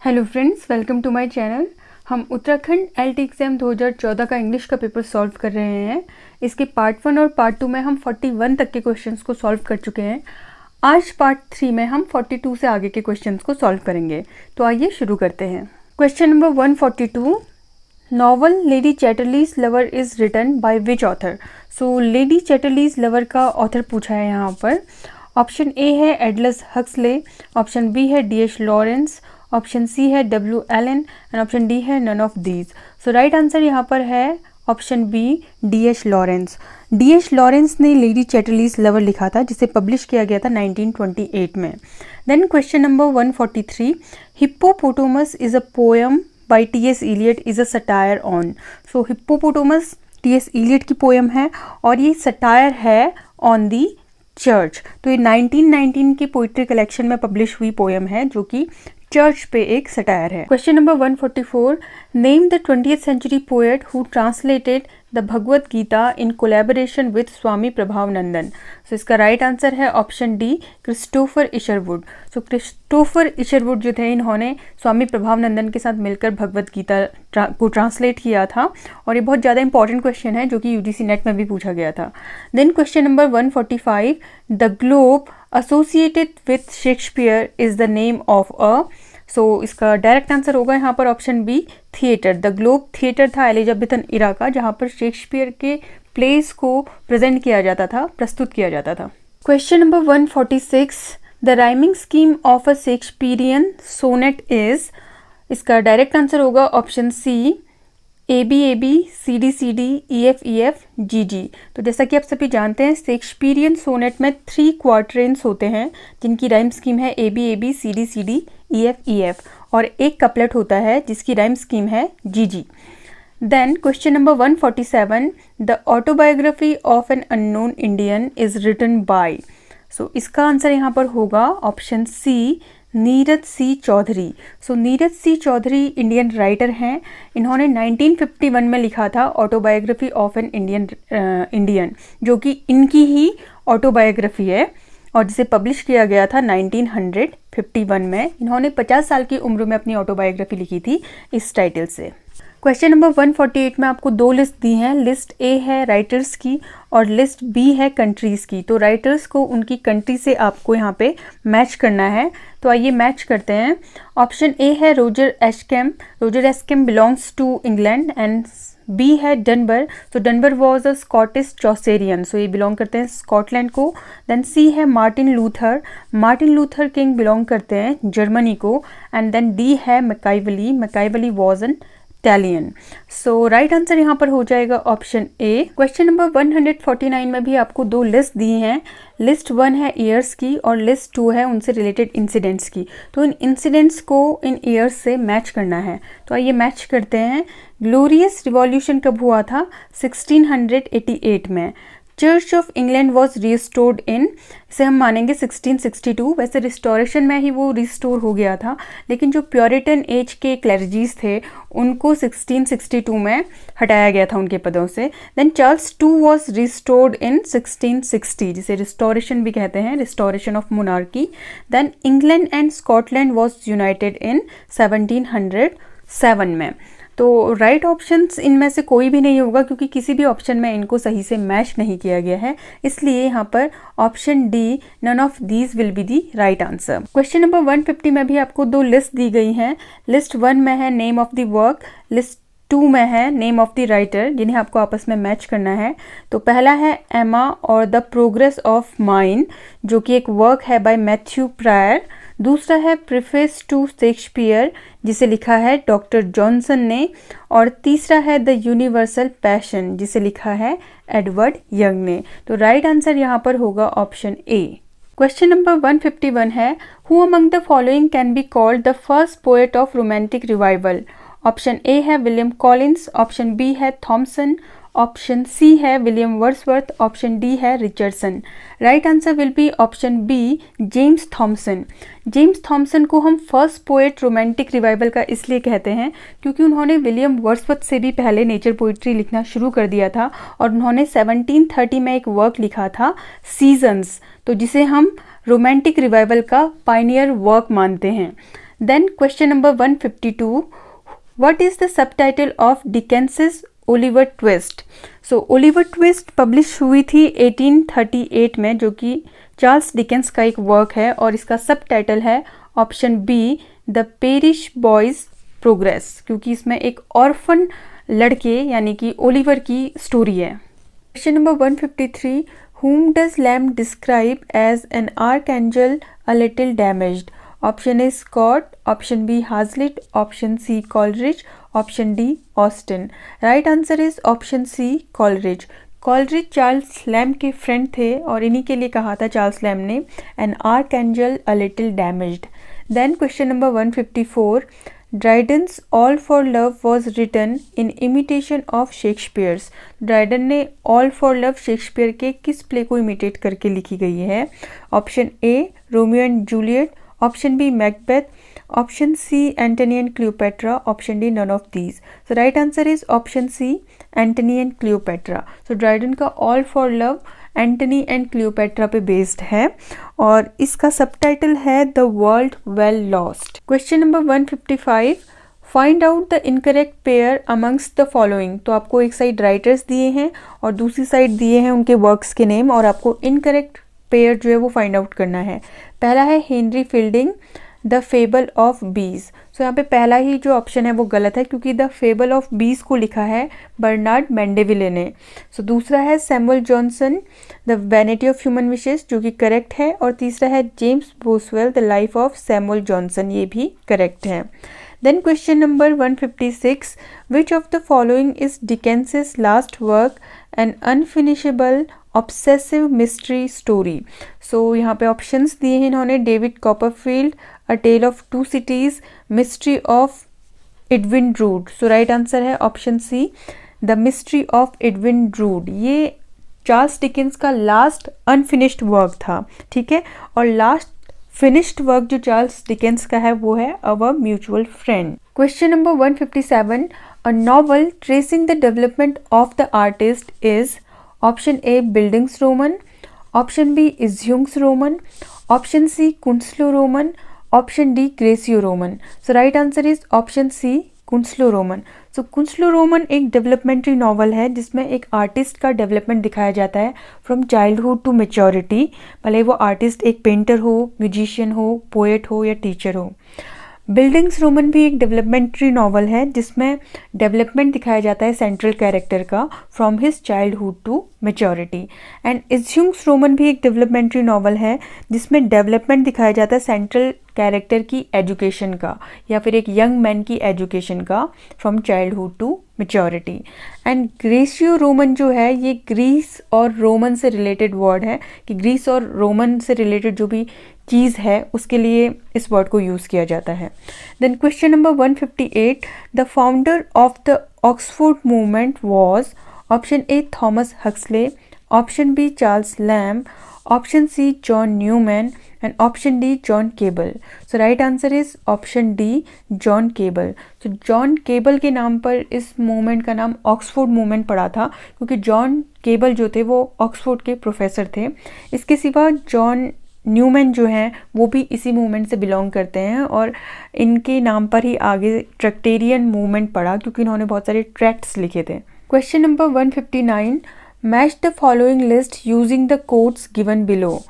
Hello friends, welcome to my channel. हम Uttarakhand LT exam 2014 का English का पेपर सॉल्व कर रहे हैं। इसके पार्ट 1 और पार्ट 2 में हम 41 तक के क्वेश्चंस को सॉल्व कर चुके हैं। आज पार्ट 3 में हम 42 से आगे के क्वेश्चंस को सॉल्व करेंगे। तो आइए शुरू करते हैं। Question number 142, novel Lady Chatterley's Lover is written by which author. So Lady Chatterley's Lover का ऑथर पूछा है यहाँ पर। ऑप्शन ए है एडलस हक्सले, ऑप्शन बी है D.H. लॉरेंस, ऑप्शन सी है W. Allen and option D है none of these. So right answer यहाँ पर है option B D.H. Lawrence. D.H. Lawrence ने लेडी चैटरलीज लवर लिखा था, जिसे पब्लिश किया गया था 1928 में। Then question number 143, hippopotamus is a poem by T.S. Eliot is a satire on. So hippopotamus T.S. Eliot की पोएम है और ये सटायर है ऑन दी चर्च। तो ये 1919 की पोइट्री कलेक्शन में पब्लिश हुई पोएम है, जो कि चर्च पे एक सटायर है। Question number 144, name the 20th century poet who translated the Bhagavad Gita in collaboration with Swami Prabhavanandan. So इसका राइट आंसर है option D, Christopher Isherwood. So Christopher Isherwood जो थे, इन्होंने स्वामी प्रभावनंदन के साथ मिलकर भगवत गीता को ट्रांसलेट किया था और ये बहुत ज़्यादा इंपॉर्टेंट क्वेश्चन है, जो कि UGC नेट में भी पूछा गया था। Then question number 145, the globe associated with Shakespeare is the name of a. So इसका डायरेक्ट आंसर होगा यहाँ पर option B, theatre. The globe theatre था एलिजाबेथन इरा का, जहाँ पर शेक्सपियर के प्लेस को प्रेजेंट किया जाता था, प्रस्तुत किया जाता था। Question number 146, the rhyming scheme of a Shakespearean sonnet is. इसका डायरेक्ट आंसर होगा option C, ABAB, CD EF GG। तो जैसा कि आप सभी जानते हैं, शेक्सपियरियन सोनेट में 3 क्वार्टरेंस होते हैं, जिनकी राइम स्कीम है ABAB, CD EF और एक कपलेट होता है जिसकी राइम स्कीम है GG। Then question number 147, the autobiography of an unknown Indian is written by. So इसका आंसर यहाँ पर होगा option C, Neeraj C Chaudhuri. So Neeraj C Chaudhuri Indian writer हैं। इन्होंने 1951 में लिखा था ऑटोबायोग्राफी ऑफ एन इंडियन, जो कि इनकी ही ऑटोबायोग्राफी है और जिसे पब्लिश किया गया था 1951 में। इन्होंने 50 साल की उम्र में अपनी ऑटोबायोग्राफी लिखी थी इस टाइटल से। क्वेश्चन नंबर 148 में आपको 2 लिस्ट दी हैं। लिस्ट ए है राइटर्स की और लिस्ट बी है कंट्रीज़ की। तो राइटर्स को उनकी कंट्री से आपको यहाँ पे मैच करना है। तो आइए मैच करते हैं। ऑप्शन ए है Roger Ascham. Roger Ascham belongs to England and B है डनबर। तो Dunbar was a Scottish Chaucerian. So ये बिलोंग करते हैं स्कॉटलैंड को। देन सी है Martin Luther. Martin Luther King belong करते हैं जर्मनी को। एंड देन डी है Machiavelli. Machiavelli was an Italian. So right answer यहाँ पर हो जाएगा ऑप्शन ए। क्वेश्चन नंबर 149 में भी आपको 2 लिस्ट दी हैं। लिस्ट 1 है ईयर्स की और लिस्ट 2 है उनसे रिलेटेड इंसिडेंट्स की। तो इन इंसिडेंट्स को इन ईयर्स से मैच करना है। तो आइए मैच करते हैं। ग्लोरियस रिवॉल्यूशन कब हुआ था? 1688 में। Church of England was restored in, इसे हम मानेंगे 1662। वैसे रिस्टोरेशन में ही वो रिस्टोर हो गया था, लेकिन जो प्योरिटन एज के क्लर्जीज थे उनको 1662 में हटाया गया था उनके पदों से। Then Charles II was restored in 1660, जिसे रिस्टोरेशन भी कहते हैं, restoration of monarchy. Then England and Scotland was united in 1707 में। तो राइट ऑप्शंस इनमें से कोई भी नहीं होगा, क्योंकि किसी भी ऑप्शन में इनको सही से मैच नहीं किया गया है। इसलिए यहाँ पर option D, none of these will be the right answer. Question number 150 में भी आपको 2 लिस्ट दी गई हैं। लिस्ट 1 में है name of the work, list 2 में है नेम ऑफ द राइटर, जिन्हें आपको आपस में मैच करना है। तो पहला है एमा और द प्रोग्रेस ऑफ माइंड, जो कि एक वर्क है बाय मैथ्यू प्रायर। दूसरा है प्रीफेस टू शेक्सपियर, जिसे लिखा है डॉक्टर जॉनसन ने। और तीसरा है द यूनिवर्सल पैशन, जिसे लिखा है एडवर्ड यंग ने। तो राइट आंसर यहाँ पर होगा ऑप्शन ए। क्वेश्चन नंबर 151 है, who among the following can be called the first poet of romantic revival. Option A है विलियम कॉलिंस, ऑप्शन बी है थॉमसन, ऑप्शन सी है विलियम वर्ड्सवर्थ, ऑप्शन डी है Richardson. Right answer will be option B, James Thomson. James Thomson को हम first poet romantic revival का इसलिए कहते हैं क्योंकि उन्होंने विलियम वर्ड्सवर्थ से भी पहले नेचर पोइट्री लिखना शुरू कर दिया था और उन्होंने 1730 में एक वर्क लिखा था सीजन्स, तो जिसे हम रोमांटिक रिवाइवल का पायनियर वर्क मानते हैं। Then question number 152, what is the subtitle of Dickens's Oliver Twist? So Oliver Twist publish हुई थी 1838 में, जो कि चार्ल्स डिकेंस का एक वर्क है, और इसका सब टाइटल है option B the Parish Boy's Progress, क्योंकि इसमें एक ऑर्फन लड़के यानी कि ओलिवर की स्टोरी है। Question number 153, whom does Lamb describe as an archangel a little damaged? Option A Scott, option B Hazlitt, option C Coleridge, option D Austen. Right answer is option C Coleridge. Coleridge Charles lamb के friend थे और इन्हीं के लिए कहा था Charles lamb ने an archangel a little damaged. Then question number 154, Dryden's All for Love was written in imitation of Shakespeare's. Dryden ने All for Love शेक्सपियर के किस प्ले को इमिटेट करके लिखी गई है? Option A Romeo and Juliet, option B Macbeth, option C Antony and Cleopatra, option D none of these. So right answer is option C Antony and Cleopatra. So Dryden का all for love Antony and Cleopatra पे based है और इसका subtitle है the world well lost. Question number 155, find out the incorrect pair amongst the following. तो आपको एक side writers दिए हैं और दूसरी साइड दिए हैं उनके वर्क्स के नेम, और आपको इनकरेक्ट पेयर जो है वो फाइंड आउट करना है. पहला है Henry fielding the fable of बीज. सो यहाँ पे पहला ही जो ऑप्शन है वो गलत है, क्योंकि द फेबल ऑफ बीज को लिखा है बर्नार्ड मैंडेविले ने. सो दूसरा है Samuel Johnson the vanity of human wishes, जो कि करेक्ट है. और तीसरा है James Boswell the life of Samuel Johnson, ये भी करेक्ट है. Then question number 156, which of the following is Dickens's last work, an unfinishable obsessive mystery story? So यहाँ पे options दिए हैं इन्होंने, David Copperfield, A Tale of Two Cities, Mystery of Edwin Drood. So right answer है option C the mystery of Edwin Drood. ये Charles Dickens का last unfinished work था, ठीक है. और लास्ट फिनिश्ड वर्क जो चार्ल्स डिकेंस का है वो है our mutual friend. Question number 157, a novel tracing the development of the artist is option A bildungsroman, option B erziehungsroman, option C kunstlerroman, option D ग्रेसियो रोमन. So right answer is option C कुंसलो Roman. So कुंसलो Roman एक developmental novel है जिसमें एक artist का development दिखाया जाता है फ्रॉम चाइल्डहुड टू मैच्योरिटी, भले वो आर्टिस्ट एक पेंटर हो, म्यूजिशियन हो, पोएट हो या टीचर हो. बिल्डिंग्स रोमन भी एक डेवलपमेंट्री नॉवल है जिसमें डेवलपमेंट दिखाया जाता है सेंट्रल कैरेक्टर का from his childhood to maturity. And erziehungsroman भी एक डेवलपमेंट्री नॉवल है जिसमें डेवलपमेंट दिखाया जाता है सेंट्रल कैरेक्टर की एजुकेशन का या फिर एक यंग मैन की एजुकेशन का from childhood to maturity. And ग्रेसियो रोमन जो है ये ग्रीस और रोमन से रिलेटेड वर्ड है, कि ग्रीस और रोमन से रिलेटेड जो भी चीज़ है उसके लिए इस वर्ड को यूज़ किया जाता है. Then question number 158, the founder of the Oxford movement was option A Thomas Huxley, option B Charles Lamb, option C John Newman and option D John Keble. So right answer is option D John Keble. तो John Keble के नाम पर इस movement का नाम Oxford movement पड़ा था, क्योंकि जॉन केबल जो थे वो ऑक्सफोर्ड के प्रोफेसर थे. इसके सिवा जॉन न्यूमैन जो हैं वो भी इसी मूवमेंट से बिलोंग करते हैं और इनके नाम पर ही आगे ट्रैक्टेरियन मूवमेंट पड़ा, क्योंकि इन्होंने बहुत सारे ट्रैक्ट्स लिखे थे. Question number 159, match the following list using the codes given below.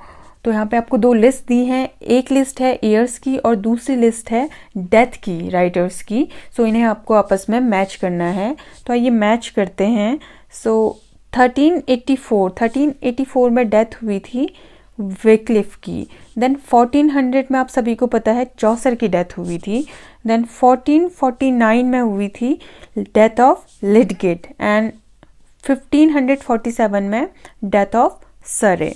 तो यहाँ पे आपको दो लिस्ट दी हैं, एक लिस्ट है ईयर्स की और दूसरी लिस्ट है डेथ की, राइटर्स की. सो इन्हें आपको आपस में मैच करना है, तो आइए मैच करते हैं. सो 1384 में डेथ हुई थी वेक्लिफ की. देन 1400 में आप सभी को पता है चौसर की डेथ हुई थी. देन 1449 में हुई थी डेथ ऑफ लिडगेट एंड 1547 में डेथ ऑफ सरे.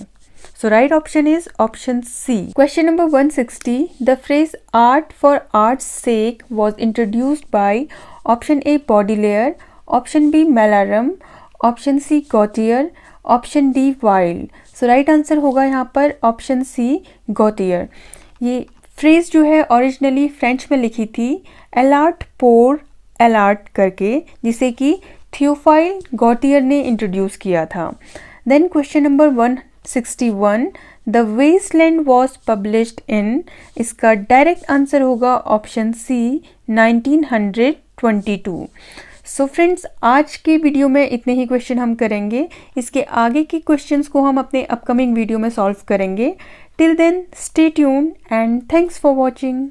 So right option is option C. Question number 160. The phrase art for art's sake was introduced by option A Baudelaire, option B Mallarmé, option C Gautier, option D Wilde. So right answer होगा यहाँ पर option C Gautier. ये phrase जो है originally French में लिखी थी alert पोर alert करके, जिसे कि थियोफाइल गॉटियर ने इंट्रोड्यूस किया था. Then question number 161, the Wasteland was published in, इसका डायरेक्ट आंसर होगा ऑप्शन सी 1922। सो फ्रेंड्स, आज के वीडियो में इतने ही क्वेश्चन हम करेंगे। इसके आगे के क्वेश्चंस को हम अपने अपकमिंग वीडियो में सॉल्व करेंगे। Till then stay tuned and thanks for watching.